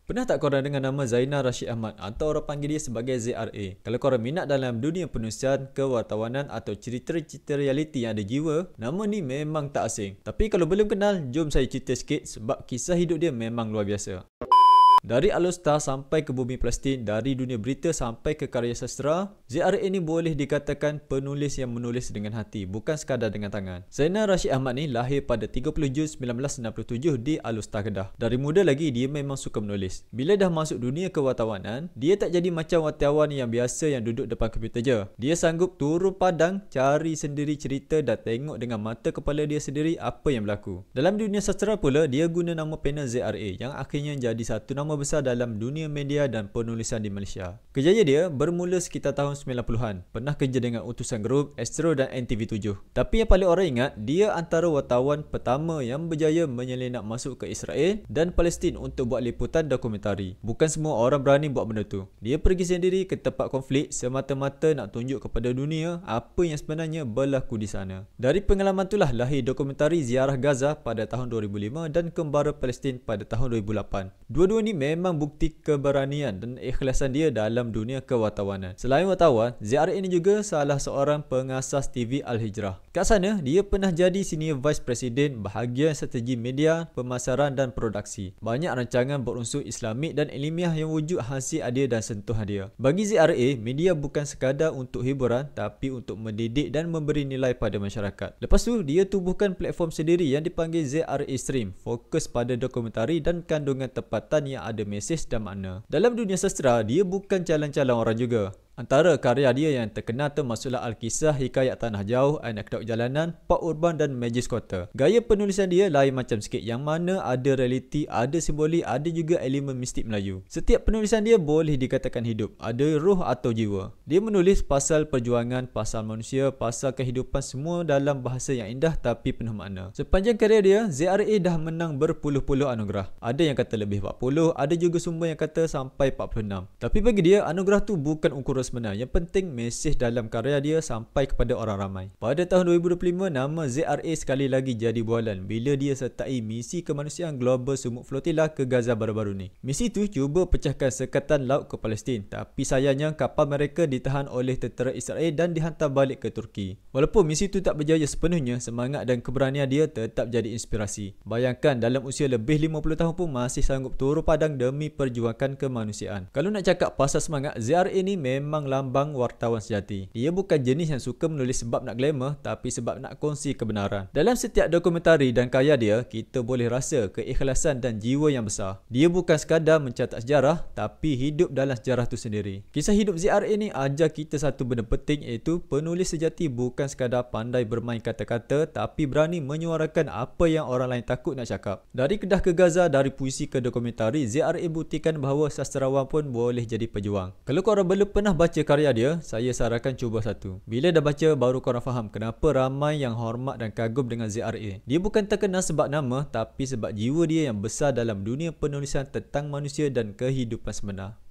Pernah tak korang dengar nama Zainal Rashid Ahmad atau orang panggil dia sebagai ZRA? Kalau korang minat dalam dunia penulisan, kewartawanan atau cerita-cerita realiti yang ada jiwa, nama ni memang tak asing. Tapi kalau belum kenal, jom saya cerita sikit sebab kisah hidup dia memang luar biasa. Dari Alustar sampai ke bumi Palestin, dari dunia berita sampai ke karya sastra, ZRA ni boleh dikatakan penulis yang menulis dengan hati, bukan sekadar dengan tangan. Zainal Rashid Ahmad ni lahir pada 30 Jun 1967 di Alustar, Kedah. Dari muda lagi dia memang suka menulis. Bila dah masuk dunia kewartawanan, dia tak jadi macam wartawan yang biasa yang duduk depan komputer je. Dia sanggup turun padang, cari sendiri cerita dan tengok dengan mata kepala dia sendiri apa yang berlaku. Dalam dunia sastra pula, dia guna nama panel ZRA yang akhirnya jadi satu nama besar dalam dunia media dan penulisan di Malaysia. Kerjaya dia bermula sekitar tahun 90-an. Pernah kerja dengan Utusan Group, Astro dan NTV7. Tapi yang paling orang ingat, dia antara wartawan pertama yang berjaya menyelinap masuk ke Israel dan Palestin untuk buat liputan dokumentari. Bukan semua orang berani buat benda tu. Dia pergi sendiri ke tempat konflik semata-mata nak tunjuk kepada dunia apa yang sebenarnya berlaku di sana. Dari pengalaman itulah lahir dokumentari Ziarah Gaza pada tahun 2005 dan Kembara Palestin pada tahun 2008. Dua-dua ni memang bukti keberanian dan ikhlasan dia dalam dunia kewartawanan. Selain wartawan, ZRA ini juga salah seorang pengasas TV Al-Hijrah. Kat sana, dia pernah jadi Senior Vice President bahagian strategi media, pemasaran dan produksi. Banyak rancangan berunsur Islamik dan ilmiah yang wujud hasil dia dan sentuhan dia. Bagi ZRA, media bukan sekadar untuk hiburan tapi untuk mendidik dan memberi nilai pada masyarakat. Lepas tu, dia tubuhkan platform sendiri yang dipanggil ZRA Stream, fokus pada dokumentari dan kandungan tempatan yang ada mesej dan makna. Dalam dunia sastra, dia bukan calon-calon orang juga. Antara karya dia yang terkenal termasuklah Al-Kisah, Hikayat Tanah Jauh, Anekdot Jalanan, Pak Urban dan Magic Quarter. Gaya penulisan dia lain macam sikit, yang mana ada realiti, ada simbolik, ada juga elemen mistik Melayu. Setiap penulisan dia boleh dikatakan hidup, ada roh atau jiwa. Dia menulis pasal perjuangan, pasal manusia, pasal kehidupan, semua dalam bahasa yang indah tapi penuh makna. Sepanjang karya dia, ZRA dah menang berpuluh-puluh anugerah. Ada yang kata lebih 40, ada juga sumber yang kata sampai 46. Tapi bagi dia, anugerah tu bukan ukuran sebenar. Yang penting mesej dalam karya dia sampai kepada orang ramai. Pada tahun 2025, nama ZRA sekali lagi jadi bualan bila dia sertai misi kemanusiaan Global Sumut Flotilla ke Gaza baru-baru ni. Misi tu cuba pecahkan sekatan laut ke Palestin, tapi sayangnya kapal mereka ditahan oleh tentera Israel dan dihantar balik ke Turki. Walaupun misi tu tak berjaya sepenuhnya, semangat dan keberanian dia tetap jadi inspirasi. Bayangkan dalam usia lebih 50 tahun pun masih sanggup turun padang demi perjuangkan kemanusiaan. Kalau nak cakap pasal semangat, ZRA ni memang lambang wartawan sejati. Dia bukan jenis yang suka menulis sebab nak glamour, tapi sebab nak kongsi kebenaran. Dalam setiap dokumentari dan karya dia, kita boleh rasa keikhlasan dan jiwa yang besar. Dia bukan sekadar mencatat sejarah, tapi hidup dalam sejarah tu sendiri. Kisah hidup ZRA ni ajar kita satu benda penting, iaitu penulis sejati bukan sekadar pandai bermain kata-kata, tapi berani menyuarakan apa yang orang lain takut nak cakap. Dari Kedah ke Gaza, dari puisi ke dokumentari, ZRA buktikan bahawa sastrawan pun boleh jadi pejuang. Kalau korang belum pernah baca karya dia, saya sarankan cuba satu. Bila dah baca, baru korang faham kenapa ramai yang hormat dan kagum dengan ZRA. Dia bukan terkenal sebab nama, tapi sebab jiwa dia yang besar dalam dunia penulisan tentang manusia dan kehidupan sebenar.